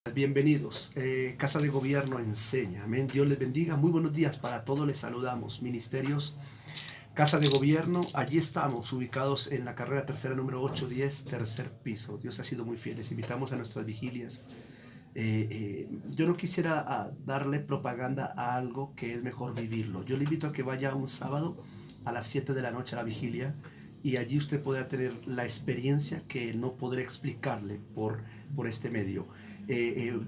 Bienvenidos. Casa de Gobierno enseña. Amén. Dios les bendiga. Muy buenos días para todos. Les saludamos. Ministerios Casa de Gobierno. Allí estamos ubicados en la carrera tercera número 810, tercer piso. Dios ha sido muy fiel. Les invitamos a nuestras vigilias. Yo no quisiera darle propaganda a algo que es mejor vivirlo. Yo le invito a que vaya un sábado a las 7 de la noche a la vigilia y allí usted podrá tener la experiencia que no podré explicarle por este medio.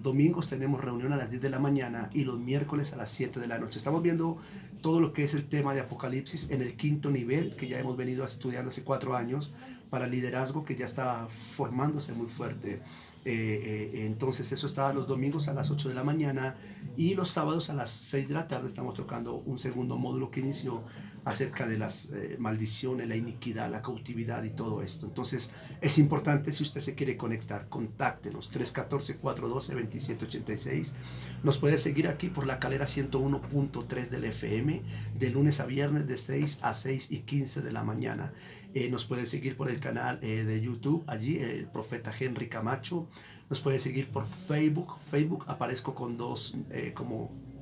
Domingos tenemos reunión a las 10 de la mañana y los miércoles a las 7 de la noche. Estamos viendo todo lo que es el tema de Apocalipsis en el quinto nivel, que ya hemos venido estudiando hace 4 años, para liderazgo, que ya está formándose muy fuerte. Entonces eso está los domingos a las 8 de la mañana y los sábados a las 6 de la tarde estamos tocando un segundo módulo que inició acerca de las maldiciones, la iniquidad, la cautividad y todo esto. Entonces es importante, si usted se quiere conectar, contáctenos 314-412-2786. Nos puede seguir aquí por la calera 101.3 del FM de lunes a viernes de 6 a 6:15 de la mañana. Nos puede seguir por el canal de YouTube, allí el profeta Henry Camacho. Nos puede seguir por Facebook. Aparezco con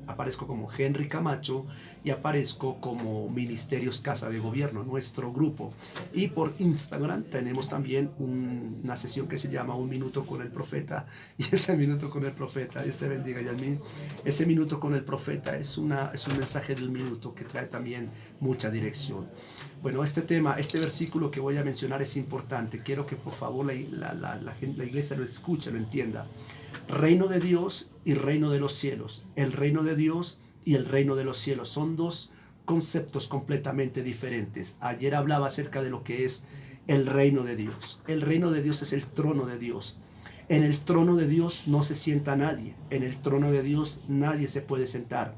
aparezco como Henry Camacho y aparezco como Ministerios Casa de Gobierno, nuestro grupo. Y por Instagram tenemos también una sesión que se llama Un Minuto con el Profeta. Y ese Minuto con el Profeta, Dios te bendiga, Yasmín. Ese Minuto con el Profeta es un mensaje del minuto que trae también mucha dirección. Bueno, este versículo que voy a mencionar es importante. Quiero que por favor la iglesia lo escuche, lo entienda. Reino de Dios y reino de los cielos. El reino de Dios y el reino de los cielos son dos conceptos completamente diferentes. Ayer hablaba acerca de lo que es el reino de Dios. El reino de Dios es el trono de Dios. En el trono de Dios no se sienta nadie. En el trono de Dios nadie se puede sentar.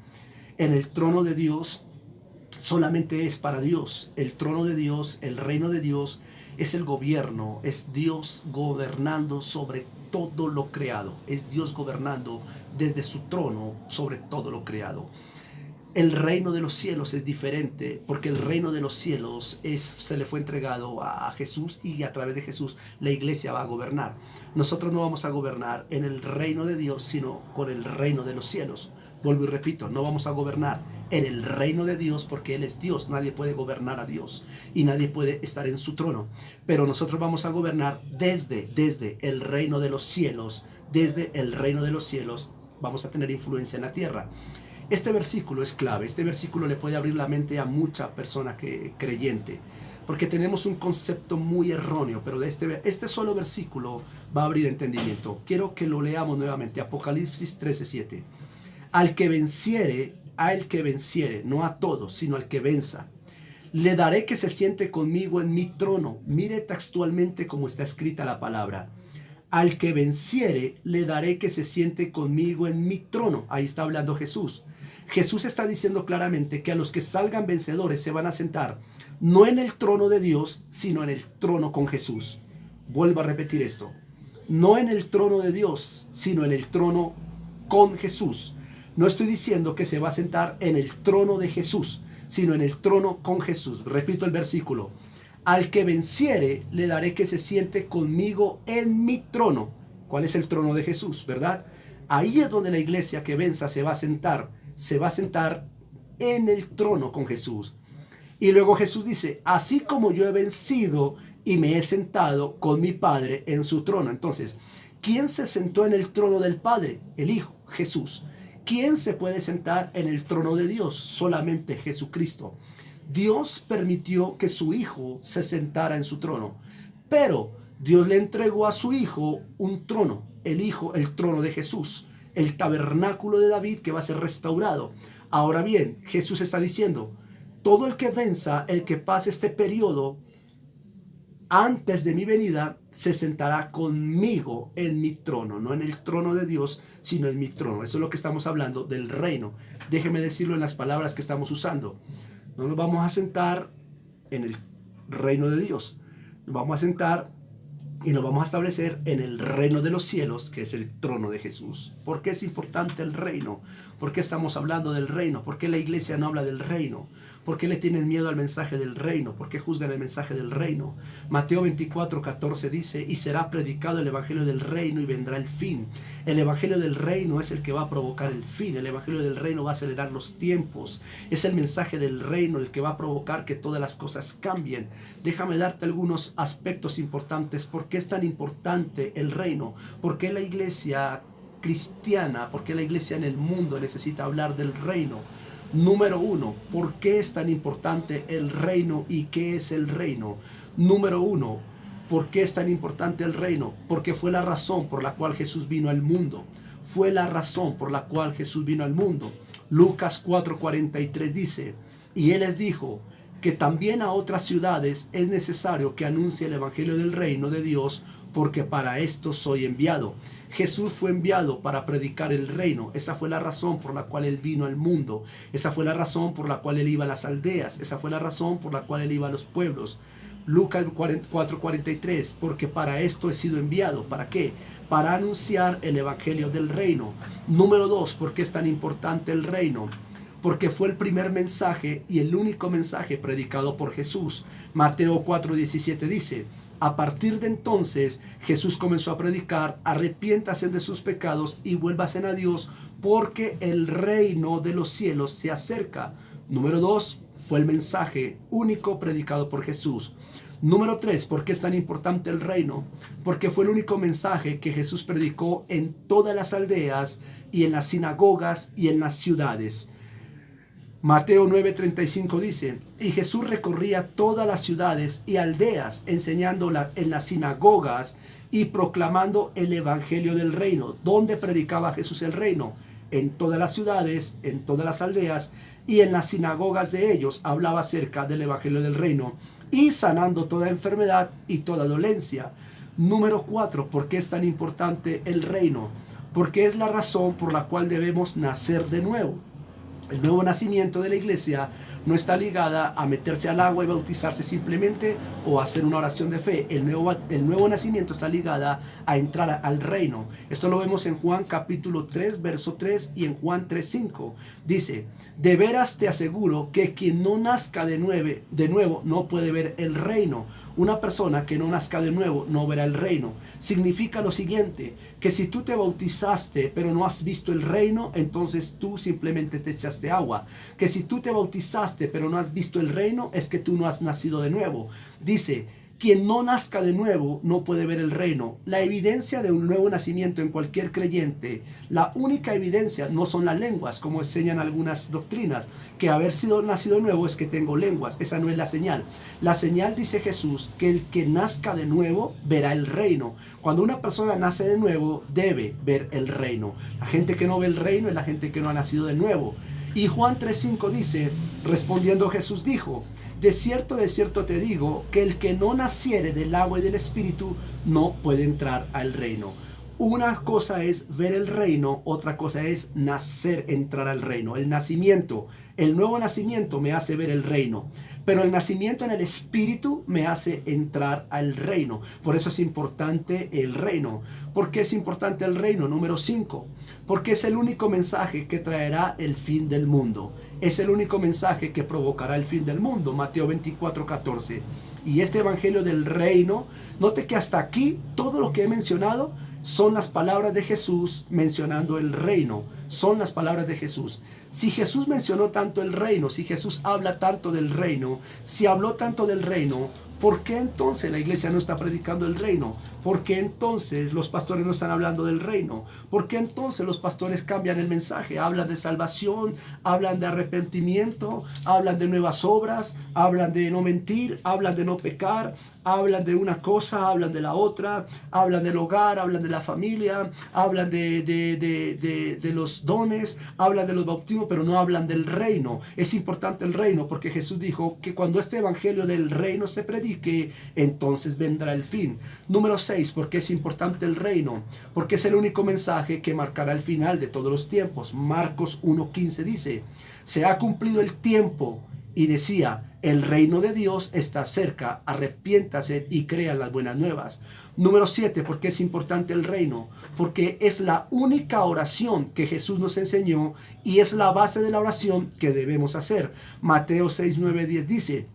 En el trono de Dios solamente es para Dios. El trono de Dios, el reino de Dios es el gobierno, es Dios gobernando sobre todo lo creado, es Dios gobernando desde su trono sobre todo lo creado. El reino de los cielos es diferente porque el reino de los cielos se le fue entregado a Jesús y a través de Jesús la iglesia va a gobernar. Nosotros no vamos a gobernar en el reino de Dios, sino con el reino de los cielos. Vuelvo y repito, no vamos a gobernar en el reino de Dios porque Él es Dios. Nadie puede gobernar a Dios y nadie puede estar en su trono. Pero nosotros vamos a gobernar desde el reino de los cielos. Desde el reino de los cielos vamos a tener influencia en la tierra. Este versículo es clave. Este versículo le puede abrir la mente a mucha persona creyente. Porque tenemos un concepto muy erróneo, pero de este solo versículo va a abrir entendimiento. Quiero que lo leamos nuevamente. Apocalipsis 13:7. Al que venciere, no a todos, sino al que venza, le daré que se siente conmigo en mi trono. Mire textualmente cómo está escrita la palabra. Al que venciere, le daré que se siente conmigo en mi trono. Ahí está hablando Jesús. Jesús está diciendo claramente que a los que salgan vencedores se van a sentar no en el trono de Dios, sino en el trono con Jesús. Vuelvo a repetir esto. No en el trono de Dios, sino en el trono con Jesús. No estoy diciendo que se va a sentar en el trono de Jesús, sino en el trono con Jesús. Repito el versículo. Al que venciere, le daré que se siente conmigo en mi trono. ¿Cuál es el trono de Jesús, verdad? Ahí es donde la iglesia que venza se va a sentar. Se va a sentar en el trono con Jesús. Y luego Jesús dice, así como yo he vencido y me he sentado con mi Padre en su trono. Entonces, ¿quién se sentó en el trono del Padre? El Hijo, Jesús. ¿Quién se puede sentar en el trono de Dios? Solamente Jesucristo. Dios permitió que su Hijo se sentara en su trono, pero Dios le entregó a su Hijo un trono, el trono de Jesús, el tabernáculo de David que va a ser restaurado. Ahora bien, Jesús está diciendo, todo el que venza, el que pase este periodo antes de mi venida, se sentará conmigo en mi trono, no en el trono de Dios, sino en mi trono. Eso es lo que estamos hablando del reino. Déjeme decirlo en las palabras que estamos usando. No nos vamos a sentar en el reino de Dios. Nos vamos a sentar Y nos vamos a establecer en el reino de los cielos, que es el trono de Jesús. ¿Por qué es importante el reino? ¿Por qué estamos hablando del reino? ¿Por qué la iglesia no habla del reino? ¿Por qué le tienen miedo al mensaje del reino? ¿Por qué juzgan el mensaje del reino? Mateo 24:14 dice, y será predicado el evangelio del reino y vendrá el fin. El evangelio del reino es el que va a provocar el fin. El evangelio del reino va a acelerar los tiempos. Es el mensaje del reino el que va a provocar que todas las cosas cambien. Déjame darte algunos aspectos importantes. ¿Por qué es tan importante el reino? ¿Por qué la iglesia cristiana, por qué la iglesia en el mundo necesita hablar del reino? Número uno, ¿por qué es tan importante el reino y qué es el reino? Número uno, ¿por qué es tan importante el reino? Porque fue la razón por la cual Jesús vino al mundo. Fue la razón por la cual Jesús vino al mundo. Lucas 4:43 dice, y Él les dijo que también a otras ciudades es necesario que anuncie el evangelio del reino de Dios, porque para esto soy enviado. Jesús fue enviado para predicar el reino. Esa fue la razón por la cual Él vino al mundo. Esa fue la razón por la cual Él iba a las aldeas. Esa fue la razón por la cual Él iba a los pueblos. Lucas 4:43, porque para esto he sido enviado. ¿Para qué? Para anunciar el evangelio del reino. Número 2, ¿por qué es tan importante el reino? Porque fue el primer mensaje y el único mensaje predicado por Jesús. Mateo 4:17 dice, a partir de entonces Jesús comenzó a predicar, arrepiéntase de sus pecados y vuélvasen a Dios, porque el reino de los cielos se acerca. Número 2, fue el mensaje único predicado por Jesús. Número 3, ¿por qué es tan importante el reino? Porque fue el único mensaje que Jesús predicó en todas las aldeas y en las sinagogas y en las ciudades. Mateo 9:35 dice, y Jesús recorría todas las ciudades y aldeas, enseñando en las sinagogas y proclamando el evangelio del reino. ¿Dónde predicaba Jesús el reino? En todas las ciudades, en todas las aldeas y en las sinagogas de ellos hablaba acerca del evangelio del reino y sanando toda enfermedad y toda dolencia. Número 4, ¿por qué es tan importante el reino? Porque es la razón por la cual debemos nacer de nuevo. El nuevo nacimiento de la iglesia no está ligada a meterse al agua y bautizarse simplemente o hacer una oración de fe. El nuevo nacimiento está ligada a entrar al reino. Esto lo vemos en Juan capítulo 3, verso 3 y en Juan 3:5. Dice, de veras te aseguro que quien no nazca de nuevo no puede ver el reino. Una persona que no nazca de nuevo no verá el reino. Significa lo siguiente, que si tú te bautizaste pero no has visto el reino, entonces tú simplemente te echaste agua. Que si tú te bautizaste pero no has visto el reino, es que tú no has nacido de nuevo. Dice, quien no nazca de nuevo no puede ver el reino. La evidencia de un nuevo nacimiento en cualquier creyente, la única evidencia no son las lenguas, como enseñan algunas doctrinas, que haber sido nacido de nuevo es que tengo lenguas. Esa no es la señal. La señal, dice Jesús, que el que nazca de nuevo verá el reino. Cuando una persona nace de nuevo, debe ver el reino. La gente que no ve el reino es la gente que no ha nacido de nuevo. Y Juan 3:5 dice, respondiendo Jesús dijo, de cierto te digo, que el que no naciere del agua y del espíritu no puede entrar al reino. Una cosa es ver el reino, otra cosa es nacer, entrar al reino. El nacimiento, el nuevo nacimiento me hace ver el reino, pero el nacimiento en el espíritu me hace entrar al reino. Por eso es importante el reino. ¿Por qué es importante el reino? Número 5, porque es el único mensaje que traerá el fin del mundo. Es el único mensaje que provocará el fin del mundo. Mateo 24:14. Y este evangelio del reino, note que hasta aquí todo lo que he mencionado son las palabras de Jesús mencionando el reino. Son las palabras de Jesús. Si Jesús mencionó tanto el reino, si Jesús habla tanto del reino, si habló tanto del reino, ¿por qué entonces la iglesia no está predicando el reino? ¿Por qué entonces los pastores no están hablando del reino? ¿Por qué entonces los pastores cambian el mensaje? Hablan de salvación, hablan de arrepentimiento, hablan de nuevas obras, hablan de no mentir, hablan de no pecar, hablan de una cosa, hablan de la otra, hablan del hogar, hablan de la familia, hablan de los dones, hablan de los bautismos, pero no hablan del reino. Es importante el reino porque Jesús dijo que cuando este evangelio del reino se predique, entonces vendrá el fin. Número 6, ¿por qué es importante el reino? Porque es el único mensaje que marcará el final de todos los tiempos. Marcos 1:15 dice, se ha cumplido el tiempo y decía: el reino de Dios está cerca, arrepiéntase y crean las buenas nuevas. Número 7, ¿por qué es importante el reino? Porque es la única oración que Jesús nos enseñó y es la base de la oración que debemos hacer. Mateo 6, 9, 10 dice: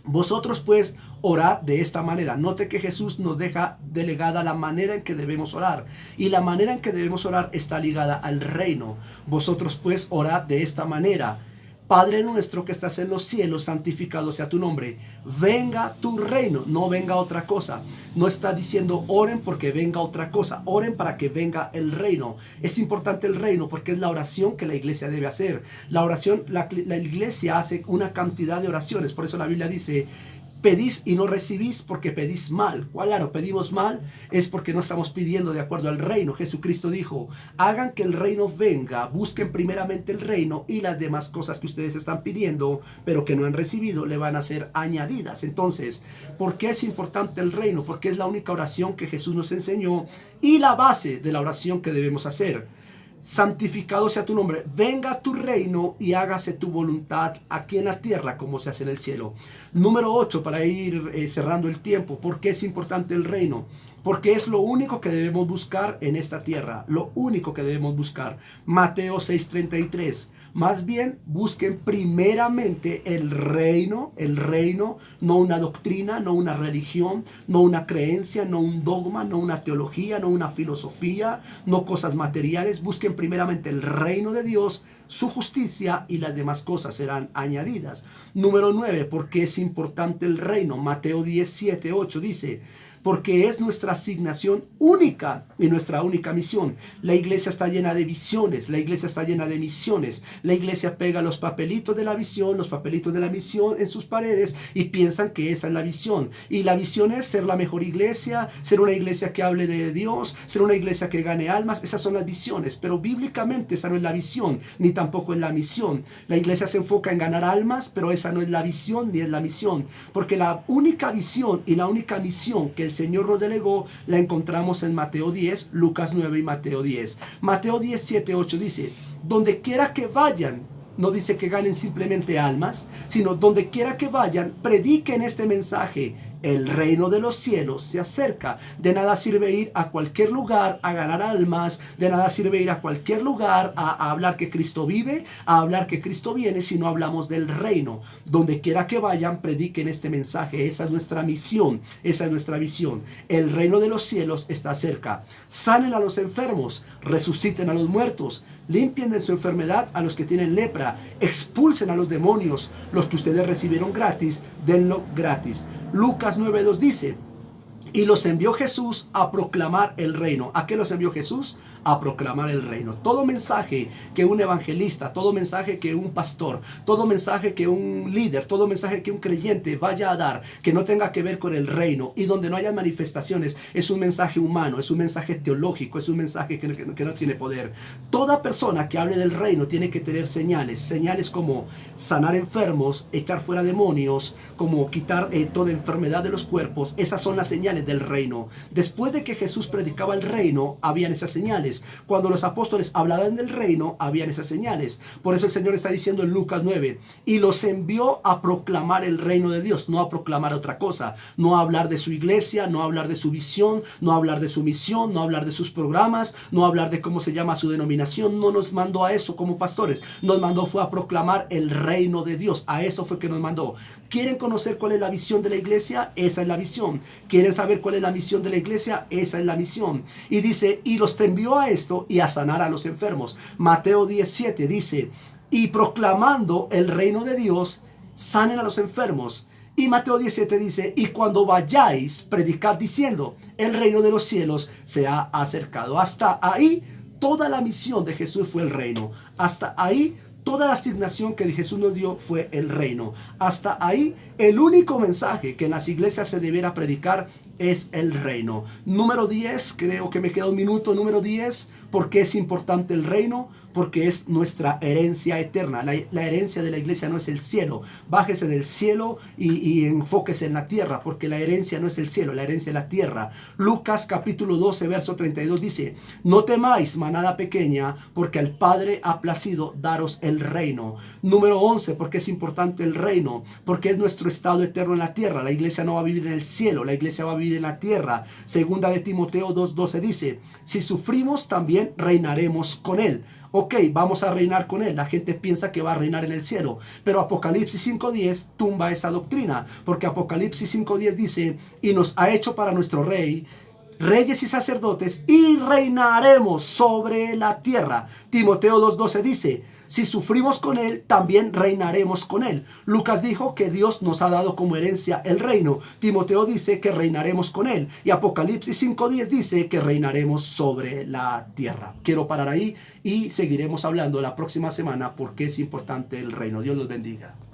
vosotros pues orad de esta manera. Note que Jesús nos deja delegada la manera en que debemos orar. Y la manera en que debemos orar está ligada al reino. Vosotros pues orad de esta manera: Padre nuestro que estás en los cielos, santificado sea tu nombre. Venga tu reino, no venga otra cosa. No está diciendo oren porque venga otra cosa. Oren para que venga el reino. Es importante el reino porque es la oración que la iglesia debe hacer. La oración, la iglesia hace una cantidad de oraciones. Por eso la Biblia dice: pedís y no recibís porque pedís mal. Claro, pedimos mal es porque no estamos pidiendo de acuerdo al reino. Jesucristo dijo: hagan que el reino venga, busquen primeramente el reino y las demás cosas que ustedes están pidiendo, pero que no han recibido, le van a ser añadidas. Entonces, ¿por qué es importante el reino? Porque es la única oración que Jesús nos enseñó y la base de la oración que debemos hacer. Santificado sea tu nombre, venga tu reino y hágase tu voluntad aquí en la tierra como se hace en el cielo. Número 8, para ir cerrando el tiempo. ¿Por qué es importante el reino? Porque es lo único que debemos buscar en esta tierra, lo único que debemos buscar. Mateo 6:33. Más bien busquen primeramente el reino, no una doctrina, no una religión, no una creencia, no un dogma, no una teología, no una filosofía, no cosas materiales. Busquen primeramente el reino de Dios, su justicia, y las demás cosas serán añadidas. Número 9, ¿por qué es importante el reino? Mateo 10:7-8 dice: porque es nuestra asignación única y nuestra única misión. La iglesia está llena de visiones, la iglesia está llena de misiones. La iglesia pega los papelitos de la visión, los papelitos de la misión en sus paredes y piensan que esa es la visión. Y la visión es ser la mejor iglesia, ser una iglesia que hable de Dios, ser una iglesia que gane almas. Esas son las visiones, pero bíblicamente esa no es la visión, ni tampoco es la misión. La iglesia se enfoca en ganar almas, pero esa no es la visión ni es la misión, porque la única visión y la única misión que el Señor nos delegó la encontramos en Mateo 10, Lucas 9 y Mateo 10. Mateo 10, 7, 8 dice: donde quiera que vayan, no dice que ganen simplemente almas, sino donde quiera que vayan, prediquen este mensaje: el reino de los cielos se acerca. De nada sirve ir a cualquier lugar a ganar almas, de nada sirve ir a cualquier lugar a hablar que Cristo vive, a hablar que Cristo viene, si no hablamos del reino. Donde quiera que vayan, prediquen este mensaje. Esa es nuestra misión, esa es nuestra visión. El reino de los cielos está cerca. Sanen a los enfermos, resuciten a los muertos, limpien de su enfermedad a los que tienen lepra, expulsen a los demonios. Los que ustedes recibieron gratis, denlo gratis. Lucas 9:2 dice: y los envió Jesús a proclamar el reino. ¿A qué los envió Jesús? A proclamar el reino. Todo mensaje que un evangelista, todo mensaje que un pastor, todo mensaje que un líder, todo mensaje que un creyente vaya a dar, que no tenga que ver con el reino y donde no haya manifestaciones, es un mensaje humano, es un mensaje teológico, es un mensaje que no tiene poder. Toda persona que hable del reino tiene que tener señales como sanar enfermos, echar fuera demonios, como quitar toda enfermedad de los cuerpos. Esas son las señales del reino. Después de que Jesús predicaba el reino, habían esas señales. Cuando los apóstoles hablaban del reino, habían esas señales. Por eso el Señor está diciendo en Lucas 9: y los envió a proclamar el reino de Dios, no a proclamar otra cosa, no a hablar de su iglesia, no a hablar de su visión, no a hablar de su misión, no a hablar de sus programas, no a hablar de cómo se llama su denominación. No nos mandó a eso como pastores, nos mandó fue a proclamar el reino de Dios. A eso fue que nos mandó. ¿Quieren conocer cuál es la visión de la iglesia? Esa es la visión. ¿Quieren saber cuál es la misión de la iglesia? Esa es la misión. Y dice: y los envió a esto y a sanar a los enfermos. Mateo 17 dice: y proclamando el reino de Dios, sanen a los enfermos. Y Mateo 17 dice: y cuando vayáis, predicad diciendo: el reino de los cielos se ha acercado. Hasta ahí toda la misión de Jesús fue el reino. Hasta ahí toda la asignación que Jesús nos dio fue el reino. Hasta ahí el único mensaje que en las iglesias se debiera predicar es el reino. Número 10, creo que me queda un minuto. Número 10, ¿por qué es importante el reino? Porque es nuestra herencia eterna. La herencia de la iglesia no es el cielo. Bájese del cielo y enfóquese en la tierra, porque la herencia no es el cielo, la herencia es la tierra. Lucas capítulo 12, verso 32 dice: no temáis, manada pequeña, porque al Padre ha placido daros el el reino. Número 11, ¿por qué es importante el reino? Porque es nuestro estado eterno en la tierra. La iglesia no va a vivir en el cielo, la iglesia va a vivir en la tierra. Segunda de Timoteo 2:12 dice, si sufrimos también reinaremos con él. Ok, vamos a reinar con él. La gente piensa que va a reinar en el cielo, pero Apocalipsis 5:10 tumba esa doctrina, porque Apocalipsis 5:10 dice, y nos ha hecho para nuestro rey, reyes y sacerdotes, y reinaremos sobre la tierra. Timoteo 2:12 dice, si sufrimos con él, también reinaremos con él. Lucas dijo que Dios nos ha dado como herencia el reino. Timoteo dice que reinaremos con él. Y Apocalipsis 5:10 dice que reinaremos sobre la tierra. Quiero parar ahí y seguiremos hablando la próxima semana porque es importante el reino. Dios los bendiga.